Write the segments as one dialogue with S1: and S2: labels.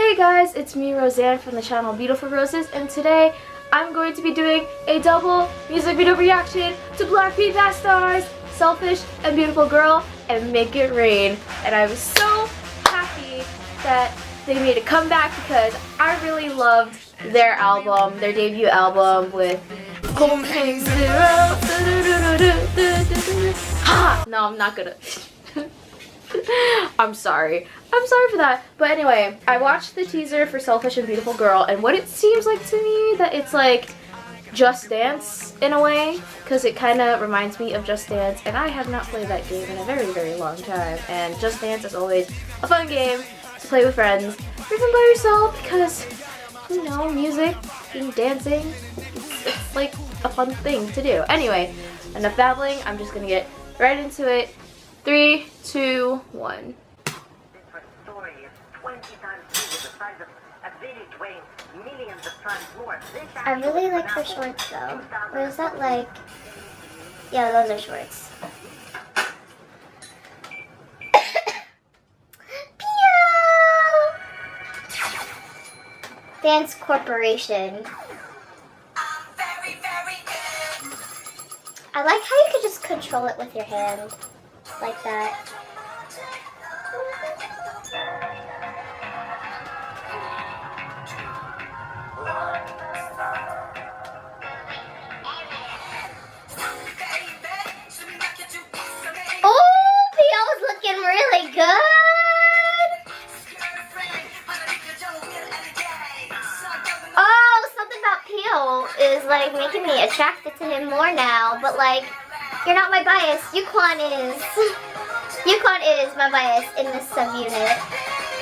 S1: Hey guys, it's me Roseanne from the channel Beautiful Roses, and today I'm going to be doing a double music video reaction to Blackpink BASTARZ, Selfish and Beautiful Girl and Make It Rain. And I'm so happy that they made a comeback because I really loved their album, their debut album with Ha! No, I'm not gonna. I'm sorry for that. But anyway, I watched the teaser for Selfish and Beautiful Girl, and what it seems like to me that it's like Just Dance in a way, because it kind of reminds me of Just Dance, and I have not played that game in a very long time. And Just Dance is always a fun game to play with friends or even by yourself, because you know, music and dancing, it's like a fun thing to do. Anyway, enough babbling, I'm just gonna get right into it. 3, 2, 1.
S2: I really like her shorts though. Or is that like... Yeah, those are shorts. Dance Corporation. I like how you could just control it with your hand. Like that. Oh, P.O.'s looking really good. Oh, something about P.O. is like making me attracted to him more now, but like, you're not my bias. Yukon is. Yukon is my bias in this subunit.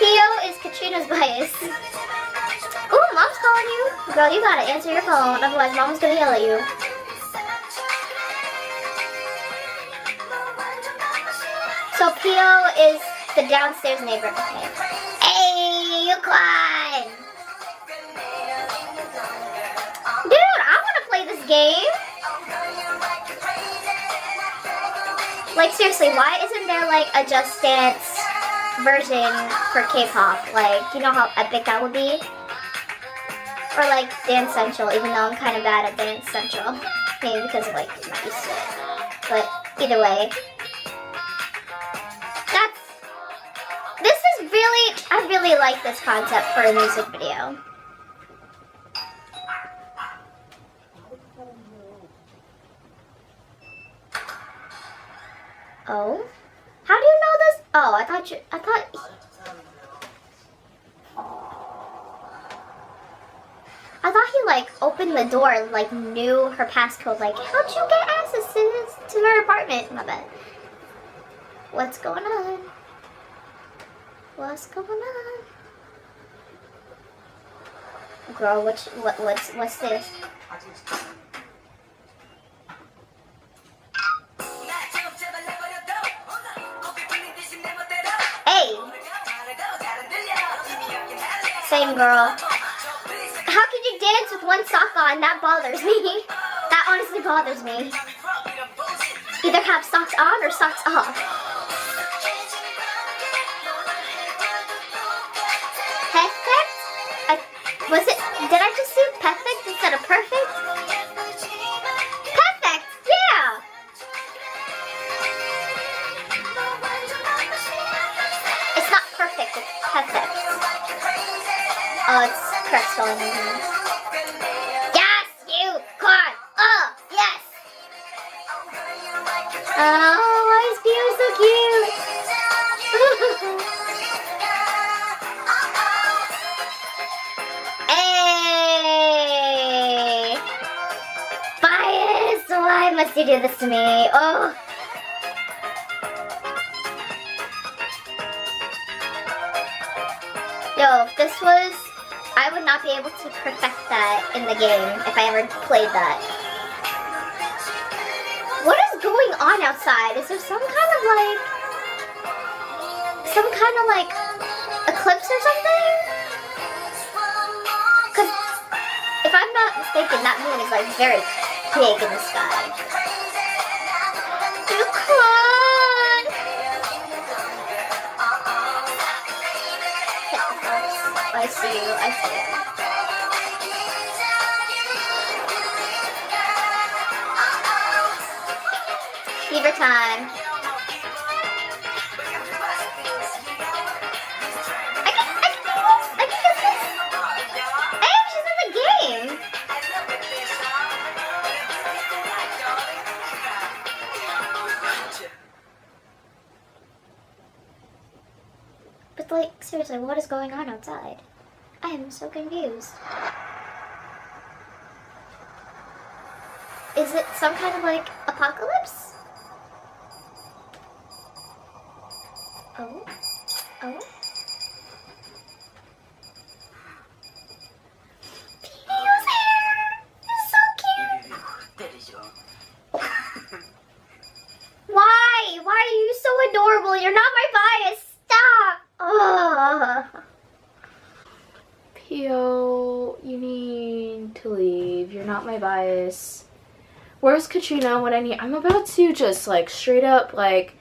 S2: P.O. is Katrina's bias. Ooh, Mom's calling you. Girl, you gotta answer your phone, otherwise Mom's gonna yell at you. So P.O. is the downstairs neighbor. Okay. Hey, Yukon! Dude, I wanna play this game. Like, seriously, why isn't there, like, a Just Dance version for K-pop? Like, you know how epic that would be? Or, like, Dance Central, even though I'm kind of bad at Dance Central. Maybe because of, like, not used to it. But, either way. I really like this concept for a music video. Oh? How do you know this? Oh, I thought he like opened the door and like knew her passcode. Like, how'd you get access to her apartment? My bad. What's going on? What's going on? Girl, what's this? Same girl. How could you dance with one sock on? That bothers me. That honestly bothers me. Either have socks on or socks off. Perfect? Did I just say perfect instead of perfect? Perfect, yeah! It's not perfect, it's perfect. Oh, it's correct spelling in here. Yes, you can. Oh, yes. Oh, why is P.O. so cute? Hey, bias. Why must you do this to me? Oh. Yo, if this was... I would not be able to perfect that in the game if I ever played that. What is going on outside? Is there some kind of like eclipse or something? Because if I'm not mistaken, that moon is like very big in the sky. You cried. I see you, I see you. Fever time. I can do this. Hey, she's in the game. But like, seriously, what is going on outside? I am so confused. Is it some kind of like apocalypse? Oh? Oh? Pio's hair is so cute! Why? Why are you so adorable? You're not my bias! Stop! Oh.
S1: Pio, you need to leave. You're not my bias. Where's Katrina when I need? I'm about to just like straight up like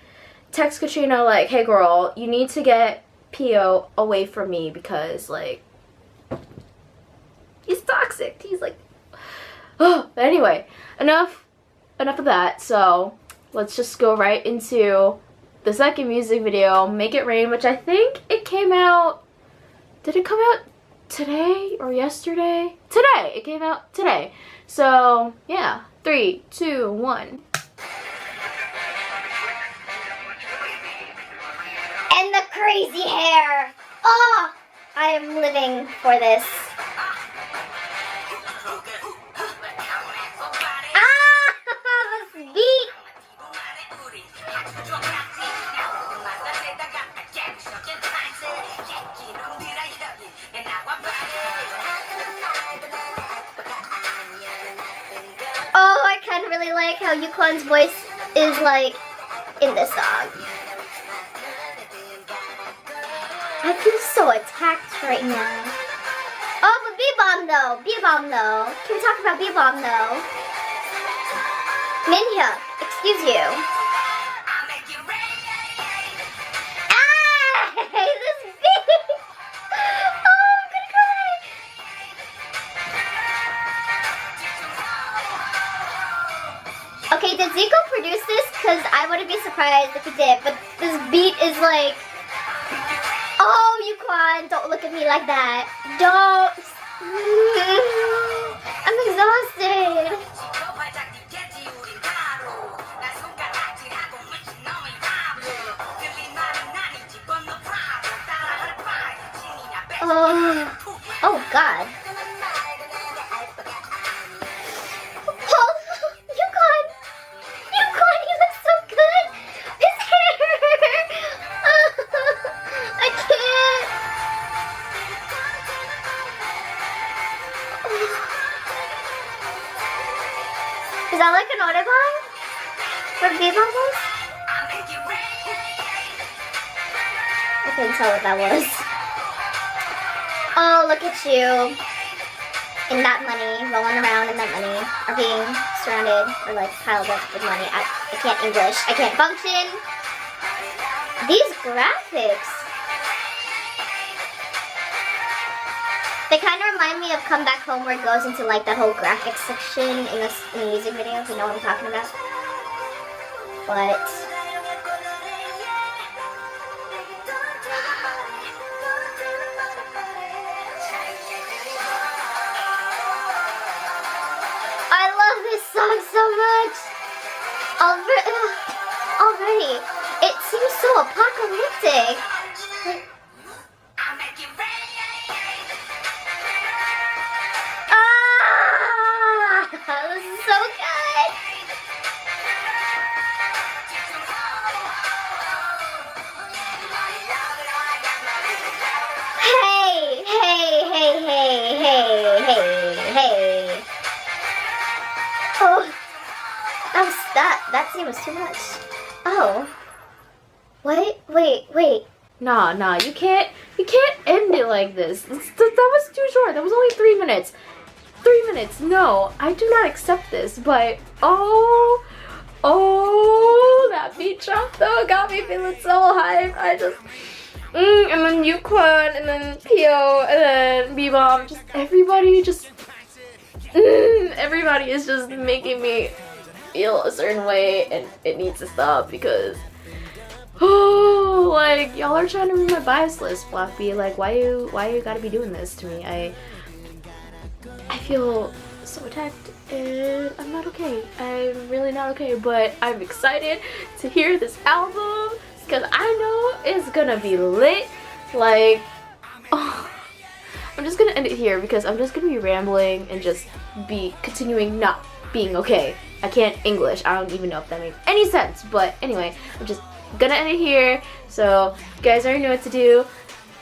S1: text Katrina like, hey girl, you need to get Pio away from me because like he's toxic. He's like, oh. But anyway, enough of that. So let's just go right into the second music video, Make It Rain, which I think it came out. Did it come out today or yesterday? Today. It came out today. So yeah, 3, 2, 1.
S2: And the crazy hair. Oh, I am living for this. Ah, this beat. Oh, I kind of really like how Yukon's voice is like in this song. I feel so attacked right now. Oh, but B-Bomb though. B-Bomb though. Can we talk about B-Bomb though? Minhya, excuse you. Ah! This beat! Oh, I'm gonna cry. Okay, did Zico produce this? Because I wouldn't be surprised if he did, but this beat is like... Oh, Yukon, don't look at me like that. Don't. I'm exhausted. Oh God. Oh, Yukon, he looks so good. His hair. I can't. Is that like an Autobahn? From B-Bomb voice? I couldn't tell what that was. Oh, look at you. In that money, rolling around in that money, or being surrounded or like piled up with money. I can't English. I can't function. These graphics. They kind of remind me of Come Back Home, where it goes into like that whole graphics section in the music video, if you know what I'm talking about. But I love this song so much. Already, it seems so apocalyptic. This is so good. Hey. Oh, that scene was too much. Oh. Wait.
S1: Nah, you can't end it like this. That was too short. That was only 3 minutes. 3 minutes. No, I do not accept this. But oh, that beat jump though got me feeling so hyped. and then Yukon, and then Pio, and then B-Bomb. Just everybody everybody is just making me feel a certain way, and it needs to stop because like y'all are trying to ruin my bias list, Block B. Like why you gotta be doing this to me? I feel so attacked and I'm not okay. I'm really not okay, but I'm excited to hear this album because I know it's gonna be lit. Like, oh, I'm just gonna end it here because I'm just gonna be rambling and just be continuing not being okay. I can't English. I don't even know if that makes any sense, but anyway, I'm just gonna end it here. So you guys already know what to do.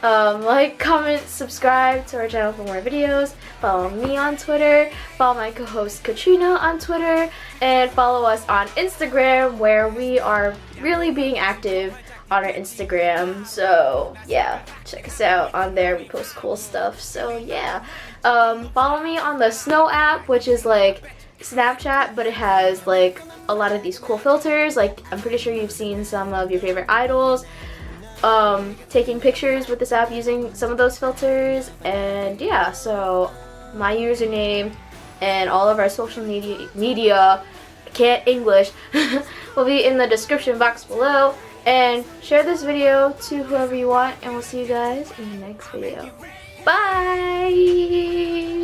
S1: Like, comment, subscribe to our channel for more videos. Follow me on Twitter. Follow my co-host Katrina on Twitter. And follow us on Instagram, where we are really being active on our Instagram. So yeah, check us out on there. We post cool stuff. So yeah. Follow me on the Snow app, which is like Snapchat, but it has like a lot of these cool filters. Like, I'm pretty sure you've seen some of your favorite idols taking pictures with this app using some of those filters. And yeah, so my username and all of our social media can't English will be in the description box below. And share this video to whoever you want, and we'll see you guys in the next video. Bye!